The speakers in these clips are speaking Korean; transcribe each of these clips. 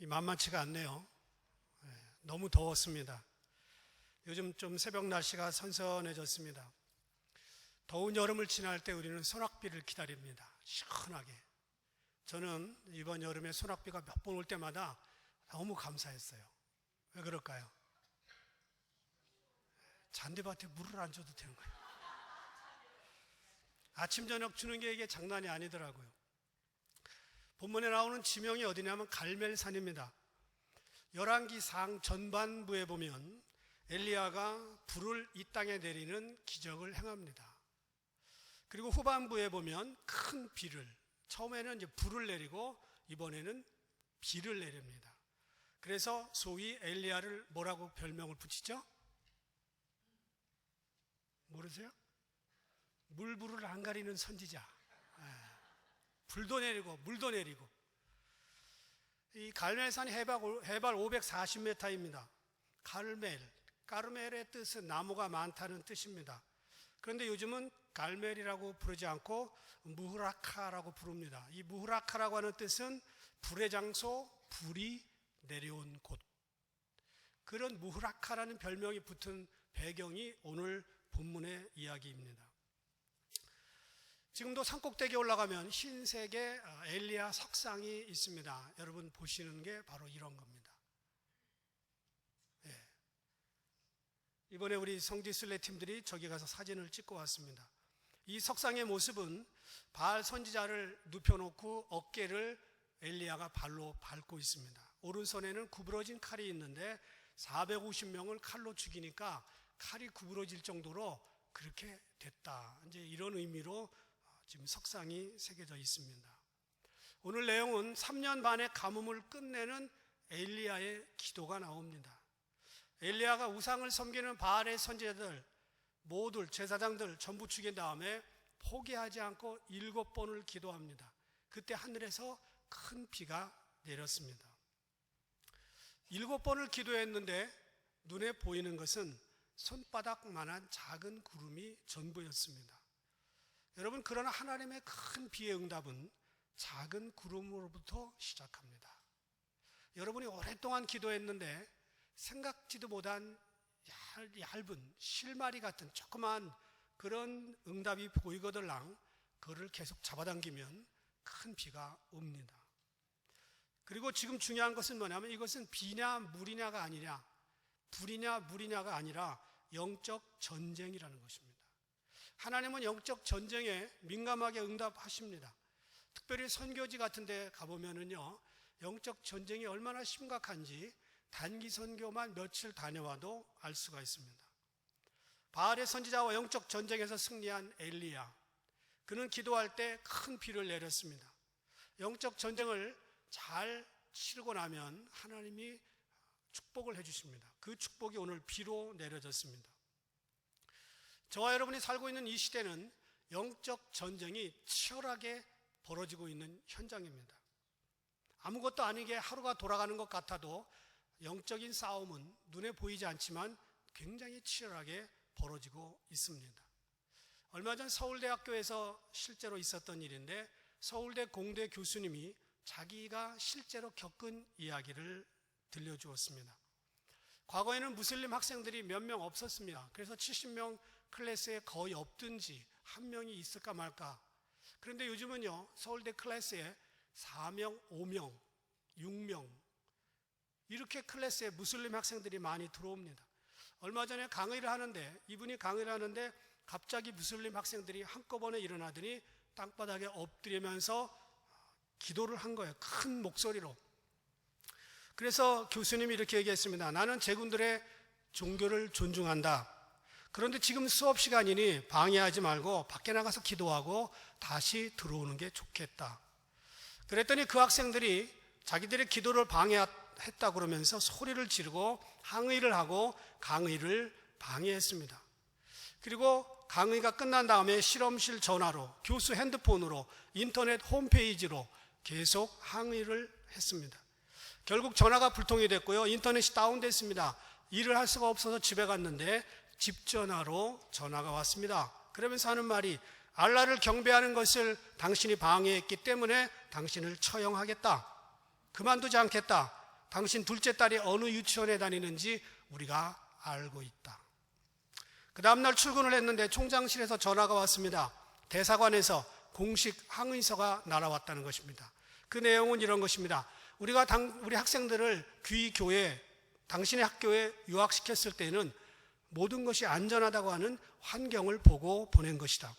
만만치가 않네요. 너무 더웠습니다. 요즘 좀 새벽 날씨가 선선해졌습니다. 더운 여름을 지날 때 우리는 소낙비를 기다립니다. 시원하게. 저는 이번 여름에 소낙비가 몇 번 올 때마다 너무 감사했어요. 왜 그럴까요? 잔디밭에 물을 안 줘도 되는 거예요. 아침 저녁 주는 게 이게 장난이 아니더라고요. 본문에 나오는 지명이 어디냐면 갈멜산입니다. 열왕기상 전반부에 보면 엘리야가 불을 이 땅에 내리는 기적을 행합니다. 그리고 후반부에 보면 큰 비를, 처음에는 이제 불을 내리고 이번에는 비를 내립니다. 그래서 소위 엘리야를 뭐라고 별명을 붙이죠? 모르세요? 물불을 안 가리는 선지자. 불도 내리고 물도 내리고. 이 갈멜산이 해발 540m입니다. 까르멜의 뜻은 나무가 많다는 뜻입니다. 그런데 요즘은 갈멜이라고 부르지 않고 무흐라카라고 부릅니다. 이 무흐라카라고 하는 뜻은 불의 장소, 불이 내려온 곳. 그런 무흐라카라는 별명이 붙은 배경이 오늘 본문의 이야기입니다. 지금도 산꼭대기에 올라가면 흰색의 엘리야 석상이 있습니다. 여러분 보시는 게 바로 이런 겁니다. 이번에 우리 성지순례 팀들이 저기 가서 사진을 찍고 왔습니다. 이 석상의 모습은 바알 선지자를 눕혀놓고 어깨를 엘리야가 발로 밟고 있습니다. 오른손에는 구부러진 칼이 있는데 450명을 칼로 죽이니까 칼이 구부러질 정도로 그렇게 됐다. 이제 이런 의미로 지금 석상이 새겨져 있습니다. 오늘 내용은 3년 반의 가뭄을 끝내는 엘리야의 기도가 나옵니다. 엘리야가 우상을 섬기는 바알의 선지자들 모두 제사장들 전부 죽인 다음에 포기하지 않고 7번을 기도합니다. 그때 하늘에서 큰 비가 내렸습니다. 7번을 기도했는데 눈에 보이는 것은 손바닥만한 작은 구름이 전부였습니다. 여러분, 그러나 하나님의 큰 비의 응답은 작은 구름으로부터 시작합니다. 여러분이 오랫동안 기도했는데 생각지도 못한 얇은 실마리 같은 조그만 그런 응답이 보이거들랑 그를 계속 잡아당기면 큰 비가 옵니다. 그리고 지금 중요한 것은 뭐냐면 이것은 비냐 물이냐가 아니냐, 불이냐 물이냐가 아니라 영적 전쟁이라는 것입니다. 하나님은 영적 전쟁에 민감하게 응답하십니다. 특별히 선교지 같은 데 가보면은요, 영적 전쟁이 얼마나 심각한지 단기 선교만 며칠 다녀와도 알 수가 있습니다. 바알의 선지자와 영적 전쟁에서 승리한 엘리야, 그는 기도할 때 큰 비를 내렸습니다. 영적 전쟁을 잘 치르고 나면 하나님이 축복을 해주십니다. 그 축복이 오늘 비로 내려졌습니다. 저와 여러분이 살고 있는 이 시대는 영적 전쟁이 치열하게 벌어지고 있는 현장입니다. 아무것도 아니게 하루가 돌아가는 것 같아도 영적인 싸움은 눈에 보이지 않지만 굉장히 치열하게 벌어지고 있습니다. 얼마 전 서울대학교에서 실제로 있었던 일인데 서울대 공대 교수님이 자기가 실제로 겪은 이야기를 들려주었습니다. 과거에는 무슬림 학생들이 몇 명 없었습니다. 그래서 70명 클래스에 거의 없든지 한 명이 있을까 말까. 그런데 요즘은요, 서울대 클래스에 4명, 5명, 6명 이렇게 클래스에 무슬림 학생들이 많이 들어옵니다. 얼마 전에 강의를 하는데 이분이 강의를 하는데 갑자기 무슬림 학생들이 한꺼번에 일어나더니 땅바닥에 엎드리면서 기도를 한 거예요. 큰 목소리로. 그래서 교수님이 이렇게 얘기했습니다. 나는 제군들의 종교를 존중한다. 그런데 지금 수업 시간이니 방해하지 말고 밖에 나가서 기도하고 다시 들어오는 게 좋겠다. 그랬더니 그 학생들이 자기들의 기도를 방해했다 그러면서 소리를 지르고 항의를 하고 강의를 방해했습니다. 그리고 강의가 끝난 다음에 실험실 전화로, 교수 핸드폰으로, 인터넷 홈페이지로 계속 항의를 했습니다. 결국 전화가 불통이 됐고요. 인터넷이 다운됐습니다. 일을 할 수가 없어서 집에 갔는데 집 전화로 전화가 왔습니다. 그러면서 하는 말이 알라를 경배하는 것을 당신이 방해했기 때문에 당신을 처형하겠다. 그만두지 않겠다. 당신 둘째 딸이 어느 유치원에 다니는지 우리가 알고 있다. 그 다음날 출근을 했는데 총장실에서 전화가 왔습니다. 대사관에서 공식 항의서가 날아왔다는 것입니다. 그 내용은 이런 것입니다. 우리 학생들을 귀교회, 당신의 학교에 유학시켰을 때는 모든 것이 안전하다고 하는 환경을 보고 보낸 것이다.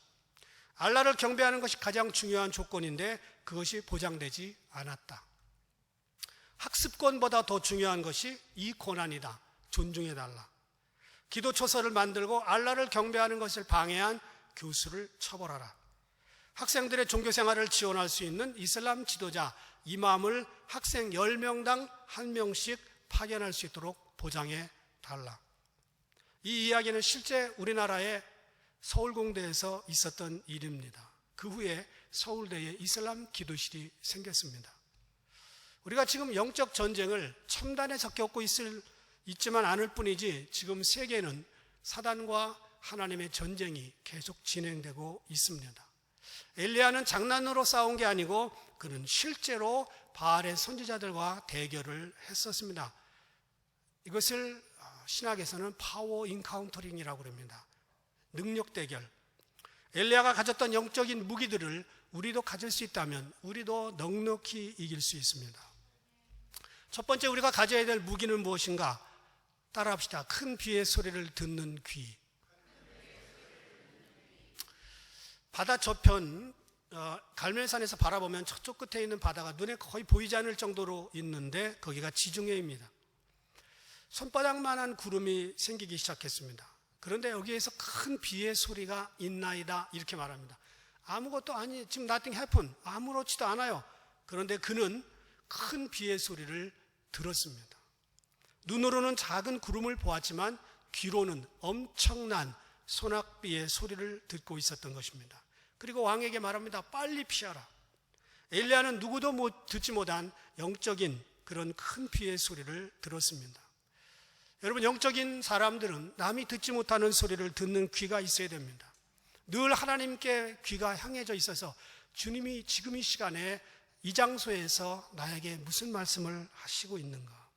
알라를 경배하는 것이 가장 중요한 조건인데 그것이 보장되지 않았다. 학습권보다 더 중요한 것이 이 고난이다. 존중해달라. 기도 초서를 만들고 알라를 경배하는 것을 방해한 교수를 처벌하라. 학생들의 종교생활을 지원할 수 있는 이슬람 지도자, 이맘을 학생 10명당 1명씩 파견할 수 있도록 보장해달라. 이 이야기는 실제 우리나라의 서울공대에서 있었던 일입니다. 그 후에 서울대에 이슬람 기도실이 생겼습니다. 우리가 지금 영적 전쟁을 첨단에서 겪고 있지만 않을 뿐이지 지금 세계는 사단과 하나님의 전쟁이 계속 진행되고 있습니다. 엘리야는 장난으로 싸운 게 아니고 그는 실제로 바알의 선지자들과 대결을 했었습니다. 이것을 신학에서는 파워 인카운터링이라고 합니다. 능력 대결. 엘리야가 가졌던 영적인 무기들을 우리도 가질 수 있다면 우리도 넉넉히 이길 수 있습니다. 첫 번째 우리가 가져야 될 무기는 무엇인가? 따라합시다. 큰 비의 소리를 듣는 귀. 바다 저편 갈멜산에서 바라보면 저쪽 끝에 있는 바다가 눈에 거의 보이지 않을 정도로 있는데 거기가 지중해입니다. 손바닥만한 구름이 생기기 시작했습니다. 그런데 여기에서 큰 비의 소리가 있나이다 이렇게 말합니다. 아무것도 아니, 지금 nothing happened. 아무렇지도 않아요. 그런데 그는 큰 비의 소리를 들었습니다. 눈으로는 작은 구름을 보았지만 귀로는 엄청난 소낙비의 소리를 듣고 있었던 것입니다. 그리고 왕에게 말합니다. 빨리 피하라. 엘리야는 누구도 듣지 못한 영적인 그런 큰 비의 소리를 들었습니다. 여러분, 영적인 사람들은 남이 듣지 못하는 소리를 듣는 귀가 있어야 됩니다. 늘 하나님께 귀가 향해져 있어서 주님이 지금 이 시간에 이 장소에서 나에게 무슨 말씀을 하시고 있는가?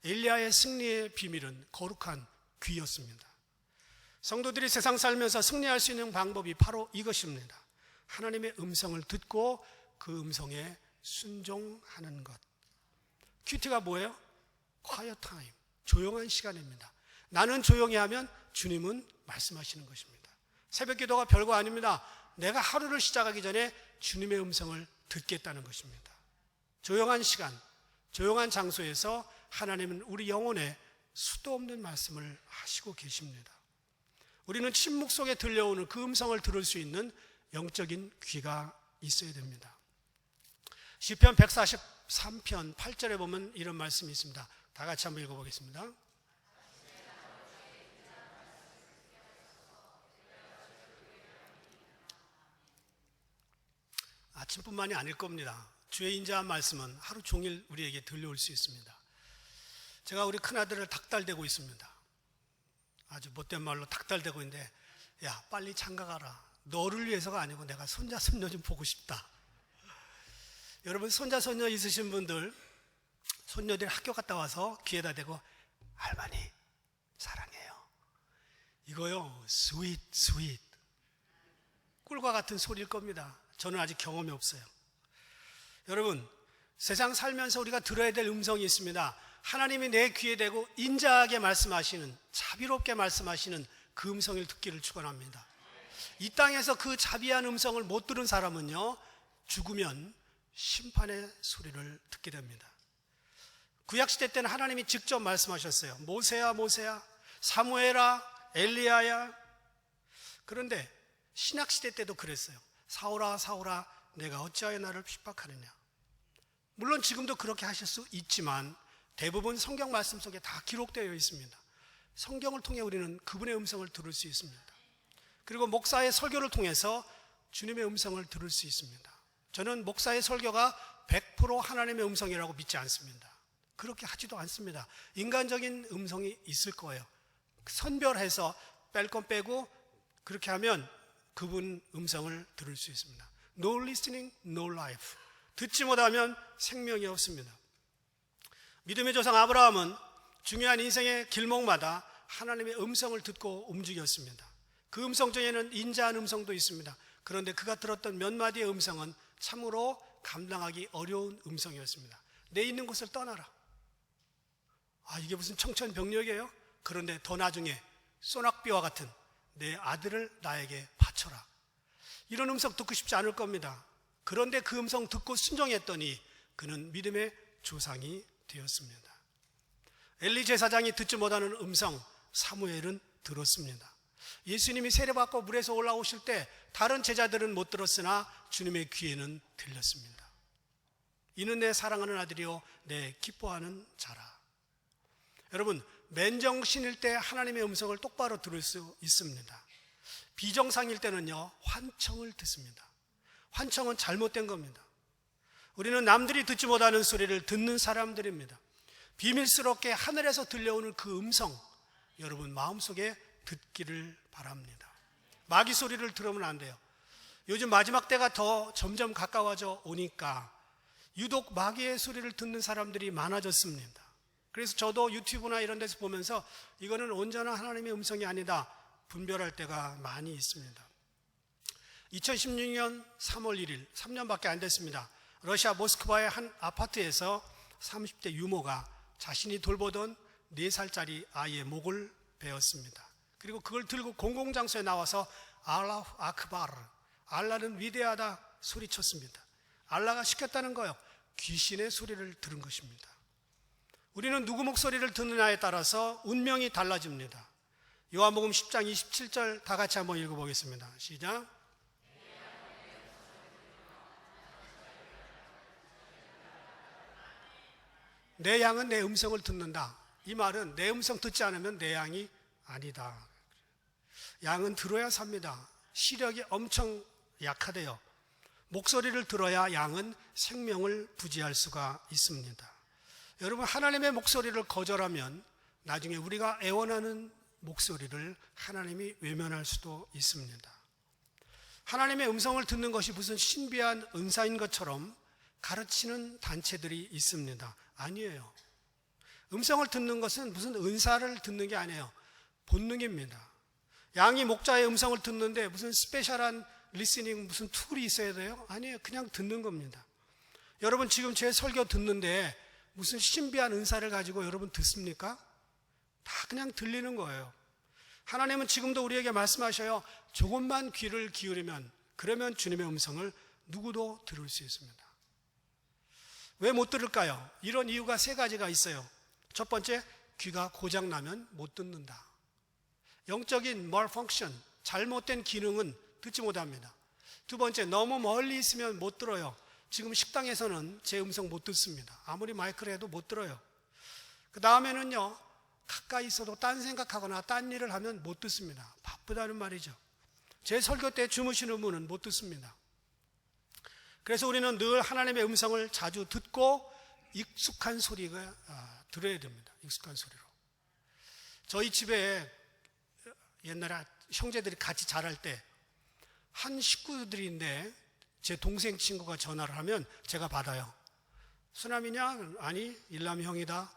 엘리야의 승리의 비밀은 거룩한 귀였습니다. 성도들이 세상 살면서 승리할 수 있는 방법이 바로 이것입니다. 하나님의 음성을 듣고 그 음성에 순종하는 것. 큐티가 뭐예요? quiet time, 조용한 시간입니다. 나는 조용히 하면 주님은 말씀하시는 것입니다. 새벽 기도가 별거 아닙니다. 내가 하루를 시작하기 전에 주님의 음성을 듣겠다는 것입니다. 조용한 시간, 조용한 장소에서 하나님은 우리 영혼에 수도 없는 말씀을 하시고 계십니다. 우리는 침묵 속에 들려오는 그 음성을 들을 수 있는 영적인 귀가 있어야 됩니다. 시편 143편 8절에 보면 이런 말씀이 있습니다. 다 같이 한번 읽어보겠습니다. 아침뿐만이 아닐 겁니다. 주의 인자한 말씀은 하루 종일 우리에게 들려올 수 있습니다. 제가 우리 큰아들을 닥달대고 있습니다. 아주 못된 말로 닥달대고 있는데, 야, 빨리 장가가라. 너를 위해서가 아니고 내가 손자 손녀 좀 보고 싶다. 여러분, 손자 손녀 있으신 분들, 손녀들이 학교 갔다 와서 귀에다 대고 할머니 사랑해요. 이거요, 스윗 꿀과 같은 소리일 겁니다. 저는 아직 경험이 없어요. 여러분, 세상 살면서 우리가 들어야 될 음성이 있습니다. 하나님이 내 귀에 대고 인자하게 말씀하시는, 자비롭게 말씀하시는 그 음성을 듣기를 축원합니다. 이 땅에서 그 자비한 음성을 못 들은 사람은요, 죽으면 심판의 소리를 듣게 됩니다. 구약시대 때는 하나님이 직접 말씀하셨어요. 모세야 모세야, 사무엘아, 엘리야야. 그런데 신약시대 때도 그랬어요. 사울아 사울아, 내가 어찌하여 나를 핍박하느냐. 물론 지금도 그렇게 하실 수 있지만 대부분 성경 말씀 속에 다 기록되어 있습니다. 성경을 통해 우리는 그분의 음성을 들을 수 있습니다. 그리고 목사의 설교를 통해서 주님의 음성을 들을 수 있습니다. 저는 목사의 설교가 100% 하나님의 음성이라고 믿지 않습니다. 그렇게 하지도 않습니다. 인간적인 음성이 있을 거예요. 선별해서 뺄 건 빼고 그렇게 하면 그분 음성을 들을 수 있습니다. No listening, no life. 듣지 못하면 생명이 없습니다. 믿음의 조상 아브라함은 중요한 인생의 길목마다 하나님의 음성을 듣고 움직였습니다. 그 음성 중에는 인자한 음성도 있습니다. 그런데 그가 들었던 몇 마디의 음성은 참으로 감당하기 어려운 음성이었습니다. 내 있는 곳을 떠나라. 이게 무슨 청천벽력이에요? 그런데 더 나중에 소낙비와 같은 내 아들을 나에게 바쳐라. 이런 음성 듣고 싶지 않을 겁니다. 그런데 그 음성 듣고 순종했더니 그는 믿음의 조상이 되었습니다. 엘리 제사장이 듣지 못하는 음성 사무엘은 들었습니다. 예수님이 세례받고 물에서 올라오실 때 다른 제자들은 못 들었으나 주님의 귀에는 들렸습니다. 이는 내 사랑하는 아들이요 내 기뻐하는 자라. 여러분, 맨정신일 때 하나님의 음성을 똑바로 들을 수 있습니다. 비정상일 때는요 환청을 듣습니다. 환청은 잘못된 겁니다. 우리는 남들이 듣지 못하는 소리를 듣는 사람들입니다. 비밀스럽게 하늘에서 들려오는 그 음성, 여러분 마음속에 듣기를 바랍니다. 마귀 소리를 들으면 안 돼요. 요즘 마지막 때가 더 점점 가까워져 오니까 유독 마귀의 소리를 듣는 사람들이 많아졌습니다. 그래서 저도 유튜브나 이런 데서 보면서 이거는 온전한 하나님의 음성이 아니다 분별할 때가 많이 있습니다. 2016년 3월 1일, 3년밖에 안 됐습니다. 러시아 모스크바의 한 아파트에서 30대 유모가 자신이 돌보던 4살짜리 아이의 목을 베었습니다. 그리고 그걸 들고 공공장소에 나와서 알라후 아크바르, 알라는 위대하다 소리쳤습니다. 알라가 시켰다는 거예요. 귀신의 소리를 들은 것입니다. 우리는 누구 목소리를 듣느냐에 따라서 운명이 달라집니다. 요한복음 10장 27절 다 같이 한번 읽어보겠습니다. 시작. 내 양은 내 음성을 듣는다. 이 말은 내 음성 듣지 않으면 내 양이 아니다. 양은 들어야 삽니다. 시력이 엄청 약하대요. 목소리를 들어야 양은 생명을 부지할 수가 있습니다. 여러분, 하나님의 목소리를 거절하면 나중에 우리가 애원하는 목소리를 하나님이 외면할 수도 있습니다. 하나님의 음성을 듣는 것이 무슨 신비한 은사인 것처럼 가르치는 단체들이 있습니다. 아니에요. 음성을 듣는 것은 무슨 은사를 듣는 게 아니에요. 본능입니다. 양이 목자의 음성을 듣는데 무슨 스페셜한 리스닝 무슨 툴이 있어야 돼요? 아니에요. 그냥 듣는 겁니다. 여러분 지금 제 설교 듣는데 무슨 신비한 은사를 가지고 여러분 듣습니까? 다 그냥 들리는 거예요. 하나님은 지금도 우리에게 말씀하셔요. 조금만 귀를 기울이면, 그러면 주님의 음성을 누구도 들을 수 있습니다. 왜 못 들을까요? 이런 이유가 3가지가 있어요. 첫 번째, 귀가 고장나면 못 듣는다. 영적인 malfunction, 잘못된 기능은 듣지 못합니다. 두 번째, 너무 멀리 있으면 못 들어요. 지금 식당에서는 제 음성 못 듣습니다. 아무리 마이크를 해도 못 들어요. 그 다음에는요, 가까이 있어도 딴 생각하거나 딴 일을 하면 못 듣습니다. 바쁘다는 말이죠. 제 설교 때 주무시는 분은 못 듣습니다. 그래서 우리는 늘 하나님의 음성을 자주 듣고 익숙한 소리가 들어야 됩니다. 익숙한 소리로. 저희 집에 옛날에 형제들이 같이 자랄 때 한 식구들인데 제 동생 친구가 전화를 하면 제가 받아요. 수남이냐? 아니, 일남이 형이다.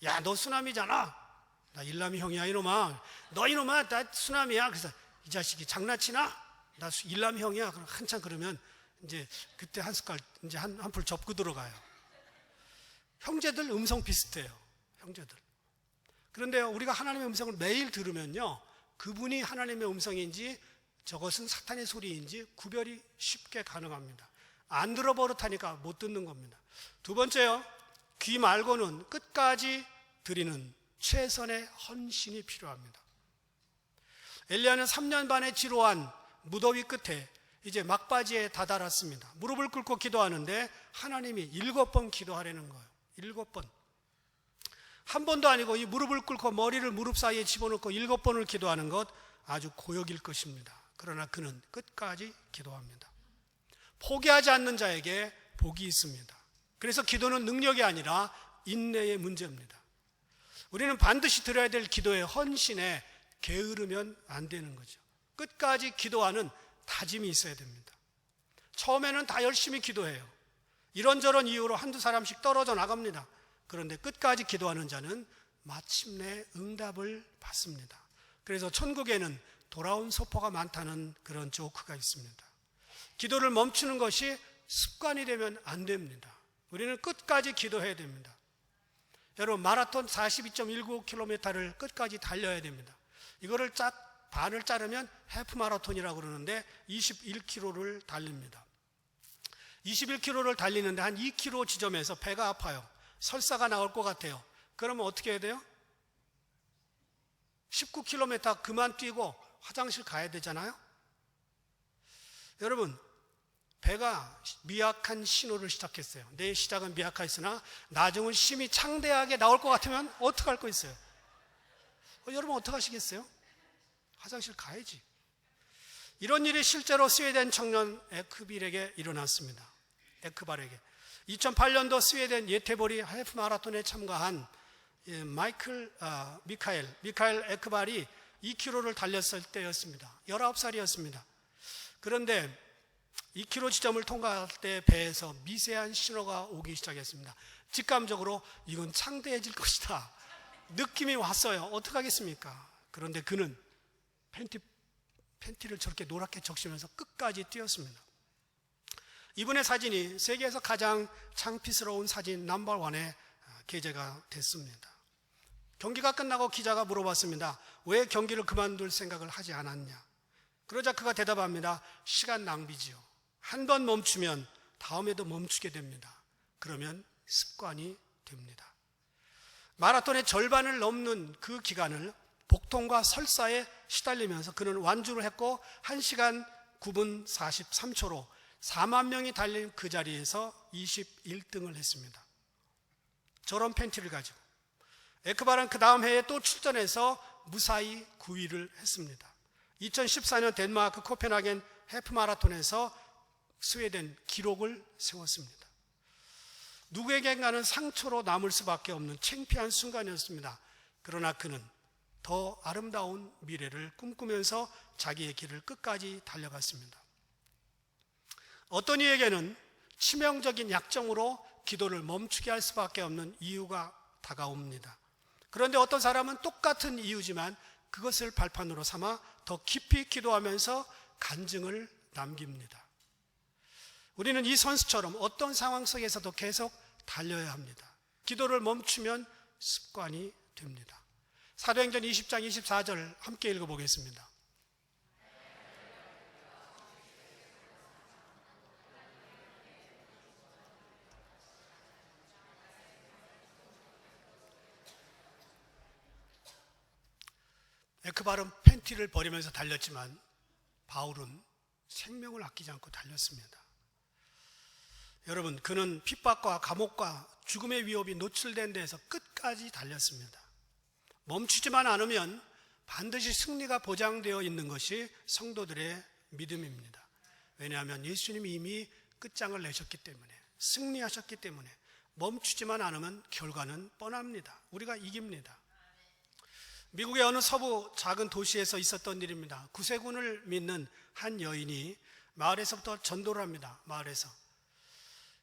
야, 너 수남이잖아. 나 일남이 형이야, 이놈아. 너 이놈아, 나 수남이야. 그래서 이 자식이 장난치나? 나 일남이 형이야. 그럼 한참 그러면 이제 그때 한 숟갈, 이제 한 풀 접고 들어가요. 형제들 음성 비슷해요. 형제들. 그런데요, 우리가 하나님의 음성을 매일 들으면요, 그분이 하나님의 음성인지 저것은 사탄의 소리인지 구별이 쉽게 가능합니다. 안 들어버릇하니까 못 듣는 겁니다. 두 번째요, 귀 말고는 끝까지 드리는 최선의 헌신이 필요합니다. 엘리야는 3년 반의 지루한 무더위 끝에 이제 막바지에 다다랐습니다. 무릎을 꿇고 기도하는데 하나님이 7번 기도하라는 거예요. 7번. 한 번도 아니고 이 무릎을 꿇고 머리를 무릎 사이에 집어넣고 7번을 기도하는 것 아주 고역일 것입니다. 그러나 그는 끝까지 기도합니다. 포기하지 않는 자에게 복이 있습니다. 그래서 기도는 능력이 아니라 인내의 문제입니다. 우리는 반드시 드려야 될 기도의 헌신에 게으르면 안 되는 거죠. 끝까지 기도하는 다짐이 있어야 됩니다. 처음에는 다 열심히 기도해요. 이런저런 이유로 한두 사람씩 떨어져 나갑니다. 그런데 끝까지 기도하는 자는 마침내 응답을 받습니다. 그래서 천국에는 돌아온 소포가 많다는 그런 조크가 있습니다. 기도를 멈추는 것이 습관이 되면 안 됩니다. 우리는 끝까지 기도해야 됩니다. 여러분, 마라톤 42.19km를 끝까지 달려야 됩니다. 이거를 반을 자르면 해프 마라톤이라고 그러는데 21km를 달립니다. 21km를 달리는데 한 2km 지점에서 배가 아파요. 설사가 나올 것 같아요. 그러면 어떻게 해야 돼요? 19km 그만 뛰고 화장실 가야 되잖아요. 여러분, 배가 미약한 신호를 시작했어요. 내 시작은 미약하였으나 나중은 심히 창대하게 나올 것 같으면 어떡할 거 있어요? 여러분 어떡하시겠어요? 화장실 가야지. 이런 일이 실제로 스웨덴 청년 에크발에게 일어났습니다. 2008년도 스웨덴 예테보리 하프 마라톤에 참가한 미카엘 에크발이 2km를 달렸을 때였습니다. 19살이었습니다. 그런데 2km 지점을 통과할 때 배에서 미세한 신호가 오기 시작했습니다. 직감적으로 이건 창대해질 것이다. 느낌이 왔어요. 어떡하겠습니까? 그런데 그는 팬티를 저렇게 노랗게 적시면서 끝까지 뛰었습니다. 이분의 사진이 세계에서 가장 창피스러운 사진 넘버1에 게재가 됐습니다. 경기가 끝나고 기자가 물어봤습니다. 왜 경기를 그만둘 생각을 하지 않았냐? 그러자 그가 대답합니다. 시간 낭비지요. 한 번 멈추면 다음에도 멈추게 됩니다. 그러면 습관이 됩니다. 마라톤의 절반을 넘는 그 기간을 복통과 설사에 시달리면서 그는 완주를 했고 1시간 9분 43초로 4만 명이 달린 그 자리에서 21등을 했습니다. 저런 팬티를 가지고 에크발은 그 다음 해에 또 출전해서 무사히 9위를 했습니다. 2014년 덴마크 코펜하겐 해프 마라톤에서 스웨덴 기록을 세웠습니다. 누구에겐가는 상처로 남을 수밖에 없는 창피한 순간이었습니다. 그러나 그는 더 아름다운 미래를 꿈꾸면서 자기의 길을 끝까지 달려갔습니다. 어떤 이에게는 치명적인 약점으로 기도를 멈추게 할 수밖에 없는 이유가 다가옵니다. 그런데 어떤 사람은 똑같은 이유지만 그것을 발판으로 삼아 더 깊이 기도하면서 간증을 남깁니다. 우리는 이 선수처럼 어떤 상황 속에서도 계속 달려야 합니다. 기도를 멈추면 습관이 됩니다. 사도행전 20장 24절 함께 읽어보겠습니다. 에크발은 팬티를 버리면서 달렸지만 바울은 생명을 아끼지 않고 달렸습니다. 여러분, 그는 핍박과 감옥과 죽음의 위협이 노출된 데에서 끝까지 달렸습니다. 멈추지만 않으면 반드시 승리가 보장되어 있는 것이 성도들의 믿음입니다. 왜냐하면 예수님이 이미 끝장을 내셨기 때문에, 승리하셨기 때문에 멈추지만 않으면 결과는 뻔합니다. 우리가 이깁니다. 미국의 어느 서부 작은 도시에서 있었던 일입니다. 구세군을 믿는 한 여인이 마을에서부터 전도를 합니다. 마을에서.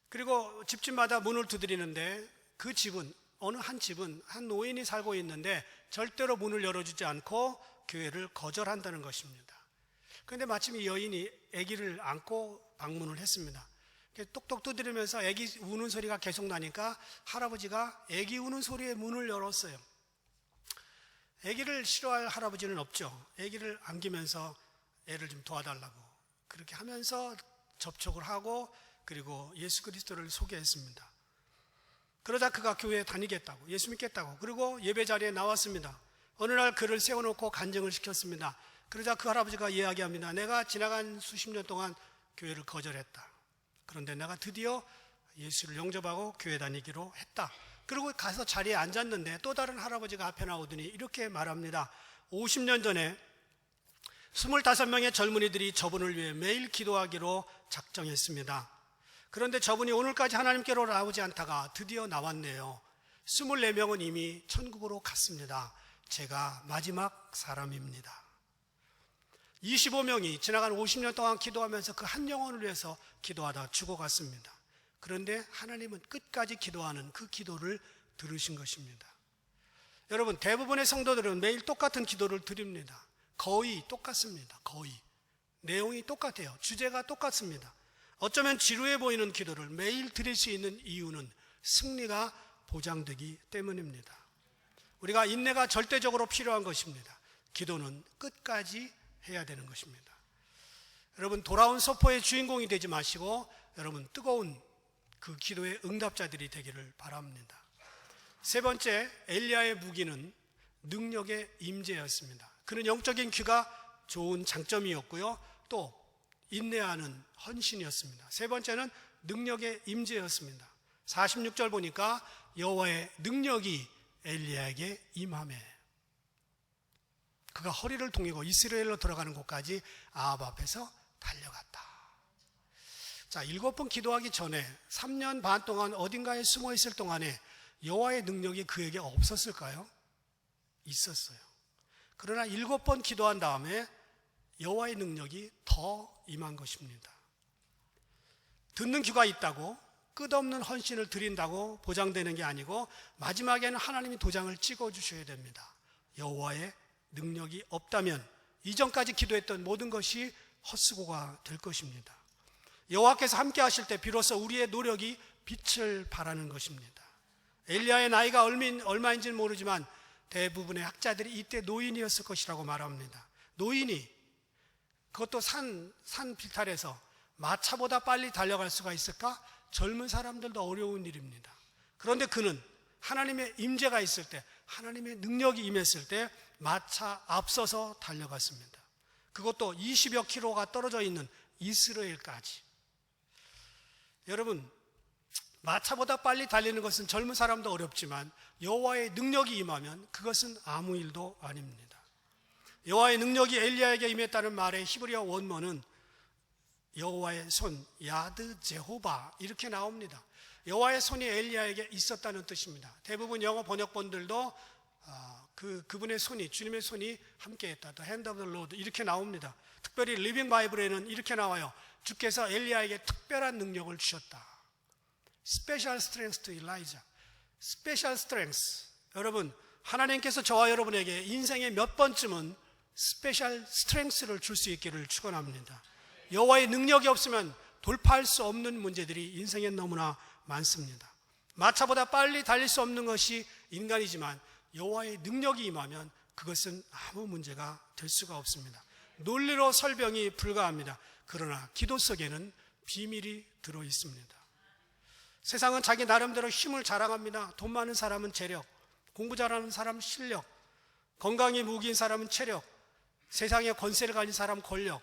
그리고 집집마다 문을 두드리는데 그 집은, 어느 한 집은 한 노인이 살고 있는데 절대로 문을 열어주지 않고 교회를 거절한다는 것입니다. 그런데 마침 이 여인이 아기를 안고 방문을 했습니다. 똑똑 두드리면서 아기 우는 소리가 계속 나니까 할아버지가 아기 우는 소리에 문을 열었어요. 아기를 싫어할 할아버지는 없죠. 아기를 안기면서 애를 좀 도와달라고 그렇게 하면서 접촉을 하고 그리고 예수 그리스도를 소개했습니다. 그러자 그가 교회에 다니겠다고, 예수 믿겠다고, 그리고 예배 자리에 나왔습니다. 어느 날 그를 세워놓고 간증을 시켰습니다. 그러자 그 할아버지가 이야기합니다. 내가 지나간 수십 년 동안 교회를 거절했다. 그런데 내가 드디어 예수를 영접하고 교회 다니기로 했다. 그리고 가서 자리에 앉았는데 또 다른 할아버지가 앞에 나오더니 이렇게 말합니다. 50년 전에 25명의 젊은이들이 저분을 위해 매일 기도하기로 작정했습니다. 그런데 저분이 오늘까지 하나님께로 나오지 않다가 드디어 나왔네요. 24명은 이미 천국으로 갔습니다. 제가 마지막 사람입니다. 25명이 지나간 50년 동안 기도하면서 그 한 영혼을 위해서 기도하다 죽어갔습니다. 그런데 하나님은 끝까지 기도하는 그 기도를 들으신 것입니다. 여러분, 대부분의 성도들은 매일 똑같은 기도를 드립니다. 거의 똑같습니다. 거의. 내용이 똑같아요. 주제가 똑같습니다. 어쩌면 지루해 보이는 기도를 매일 드릴 수 있는 이유는 승리가 보장되기 때문입니다. 우리가 인내가 절대적으로 필요한 것입니다. 기도는 끝까지 해야 되는 것입니다. 여러분, 돌아온 소포의 주인공이 되지 마시고 여러분, 뜨거운 그 기도의 응답자들이 되기를 바랍니다. 세 번째, 엘리야의 무기는 능력의 임재였습니다. 그는 영적인 귀가 좋은 장점이었고요, 또 인내하는 헌신이었습니다. 세 번째는 능력의 임재였습니다. 46절 보니까 여호와의 능력이 엘리야에게 임하매 그가 허리를 동이고 이스라엘로 들어가는 곳까지 아합 앞에서 달려갔다. 자, 7번 기도하기 전에 3년 반 동안 어딘가에 숨어 있을 동안에 여호와의 능력이 그에게 없었을까요? 있었어요. 그러나 7번 기도한 다음에 여호와의 능력이 더 임한 것입니다. 듣는 귀가 있다고 끝없는 헌신을 드린다고 보장되는 게 아니고 마지막에는 하나님이 도장을 찍어주셔야 됩니다. 여호와의 능력이 없다면 이전까지 기도했던 모든 것이 헛수고가 될 것입니다. 여호와께서 함께 하실 때 비로소 우리의 노력이 빛을 발하는 것입니다. 엘리야의 나이가 얼마인지는 모르지만 대부분의 학자들이 이때 노인이었을 것이라고 말합니다. 노인이 그것도 산 비탈에서 마차보다 빨리 달려갈 수가 있을까? 젊은 사람들도 어려운 일입니다. 그런데 그는 하나님의 임재가 있을 때, 하나님의 능력이 임했을 때 마차 앞서서 달려갔습니다. 그것도 20여 킬로가 떨어져 있는 이스라엘까지. 여러분, 마차보다 빨리 달리는 것은 젊은 사람도 어렵지만 여호와의 능력이 임하면 그것은 아무 일도 아닙니다. 여호와의 능력이 엘리야에게 임했다는 말의 히브리어 원문은 여호와의 손, 야드 제호바 이렇게 나옵니다. 여호와의 손이 엘리야에게 있었다는 뜻입니다. 대부분 영어 번역본들도 그분의 손이, 주님의 손이 함께했다. The hand of the Lord 이렇게 나옵니다. 특별히 리빙 바이블에는 이렇게 나와요. 주께서 엘리야에게 특별한 능력을 주셨다. Special strength to Elijah. Special strength. 여러분, 하나님께서 저와 여러분에게 인생의 몇 번쯤은 스페셜 스트렝스를 줄 수 있기를 축원합니다. 여호와의 능력이 없으면 돌파할 수 없는 문제들이 인생에 너무나 많습니다. 마차보다 빨리 달릴 수 없는 것이 인간이지만 여호와의 능력이 임하면 그것은 아무 문제가 될 수가 없습니다. 논리로 설명이 불가합니다. 그러나 기도 속에는 비밀이 들어 있습니다. 세상은 자기 나름대로 힘을 자랑합니다. 돈 많은 사람은 재력, 공부 잘하는 사람은 실력, 건강이 무기인 사람은 체력, 세상에 권세를 가진 사람은 권력.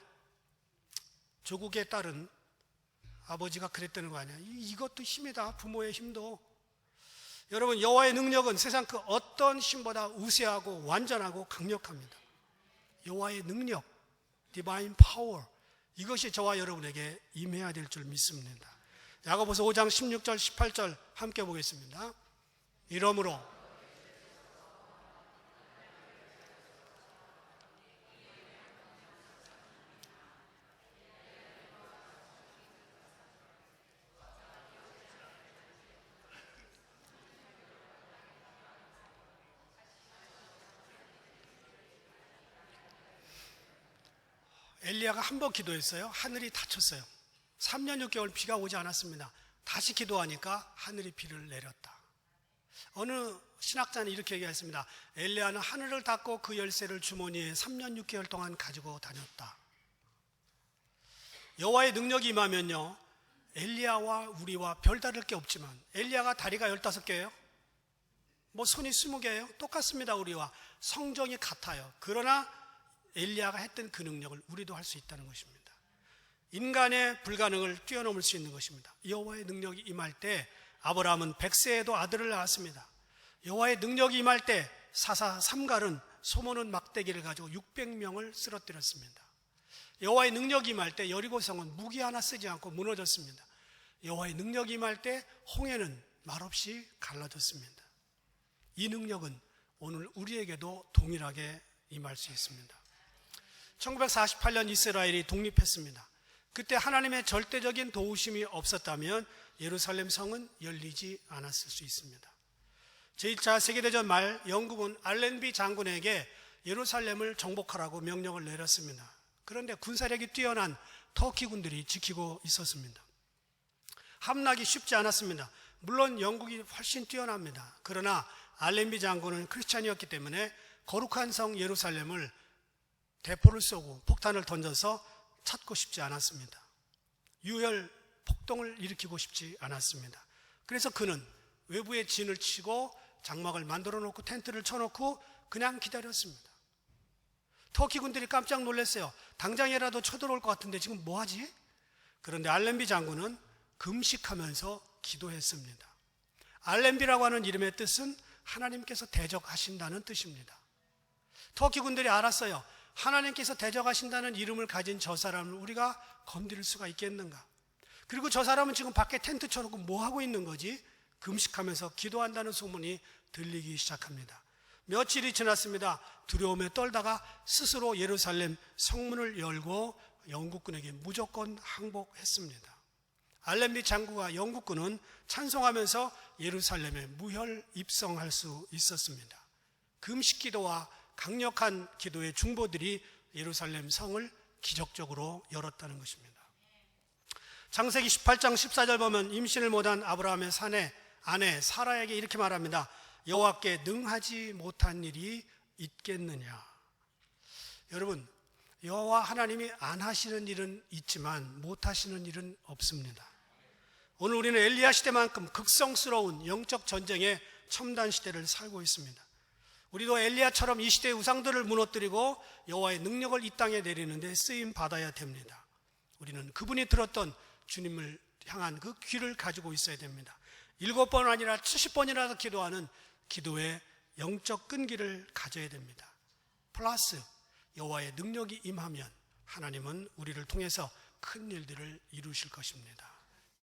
조국의 딸은 아버지가 그랬다는 거 아니야. 이것도 힘이다. 부모의 힘도. 여러분, 여호와의 능력은 세상 그 어떤 힘보다 우세하고 완전하고 강력합니다. 여호와의 능력, divine power, 이것이 저와 여러분에게 임해야 될 줄 믿습니다. 야고보서 5장 16절 18절 함께 보겠습니다. 이러므로 엘리야가 한 번 기도했어요. 하늘이 닫혔어요. 3년 6개월 비가 오지 않았습니다. 다시 기도하니까 하늘이 비를 내렸다. 어느 신학자는 이렇게 얘기했습니다. 엘리야는 하늘을 닫고 그 열쇠를 주머니에 3년 6개월 동안 가지고 다녔다. 여호와의 능력이 임하면요, 엘리야와 우리와 별다를 게 없지만, 엘리야가 다리가 15개예요? 뭐 손이 20개예요? 똑같습니다. 우리와 성정이 같아요. 그러나 엘리야가 했던 그 능력을 우리도 할 수 있다는 것입니다. 인간의 불가능을 뛰어넘을 수 있는 것입니다. 여호와의 능력이 임할 때 아브라함은 100세에도 아들을 낳았습니다. 여호와의 능력이 임할 때 사사 삼갈은 소모는 막대기를 가지고 600명을 쓰러뜨렸습니다. 여호와의 능력이 임할 때 여리고성은 무기 하나 쓰지 않고 무너졌습니다. 여호와의 능력이 임할 때 홍해는 말없이 갈라졌습니다. 이 능력은 오늘 우리에게도 동일하게 임할 수 있습니다. 1948년 이스라엘이 독립했습니다. 그때 하나님의 절대적인 도우심이 없었다면 예루살렘 성은 열리지 않았을 수 있습니다. 제2차 세계대전 말 영국은 알렌비 장군에게 예루살렘을 정복하라고 명령을 내렸습니다. 그런데 군사력이 뛰어난 터키 군들이 지키고 있었습니다. 함락이 쉽지 않았습니다. 물론 영국이 훨씬 뛰어납니다. 그러나 알렌비 장군은 크리스찬이었기 때문에 거룩한 성 예루살렘을 대포를 쏘고 폭탄을 던져서 찾고 싶지 않았습니다. 유혈 폭동을 일으키고 싶지 않았습니다. 그래서 그는 외부에 진을 치고 장막을 만들어 놓고 텐트를 쳐놓고 그냥 기다렸습니다. 터키 군들이 깜짝 놀랐어요. 당장이라도 쳐들어올 것 같은데 지금 뭐하지? 그런데 알렌비 장군은 금식하면서 기도했습니다. 알렌비라고 하는 이름의 뜻은 하나님께서 대적하신다는 뜻입니다. 터키 군들이 알았어요. 하나님께서 대적하신다는 이름을 가진 저 사람을 우리가 건드릴 수가 있겠는가? 그리고 저 사람은 지금 밖에 텐트 쳐놓고 뭐 하고 있는 거지? 금식하면서 기도한다는 소문이 들리기 시작합니다. 며칠이 지났습니다. 두려움에 떨다가 스스로 예루살렘 성문을 열고 영국군에게 무조건 항복했습니다. 알렌비 장군과 영국군은 찬송하면서 예루살렘에 무혈 입성할 수 있었습니다. 금식 기도와 강력한 기도의 중보들이 예루살렘 성을 기적적으로 열었다는 것입니다. 창세기 18장 14절 보면 임신을 못한 아브라함의 아내 사라에게 이렇게 말합니다. 여호와께 능하지 못한 일이 있겠느냐. 여러분, 여호와 하나님이 안 하시는 일은 있지만 못 하시는 일은 없습니다. 오늘 우리는 엘리야 시대만큼 극성스러운 영적 전쟁의 첨단 시대를 살고 있습니다. 우리도 엘리야처럼 이 시대의 우상들을 무너뜨리고 여호와의 능력을 이 땅에 내리는 데 쓰임 받아야 됩니다. 우리는 그분이 들었던 주님을 향한 그 귀를 가지고 있어야 됩니다. 7번 아니라 70번이라도 기도하는 기도의 영적 끈기를 가져야 됩니다. 플러스 여호와의 능력이 임하면 하나님은 우리를 통해서 큰 일들을 이루실 것입니다.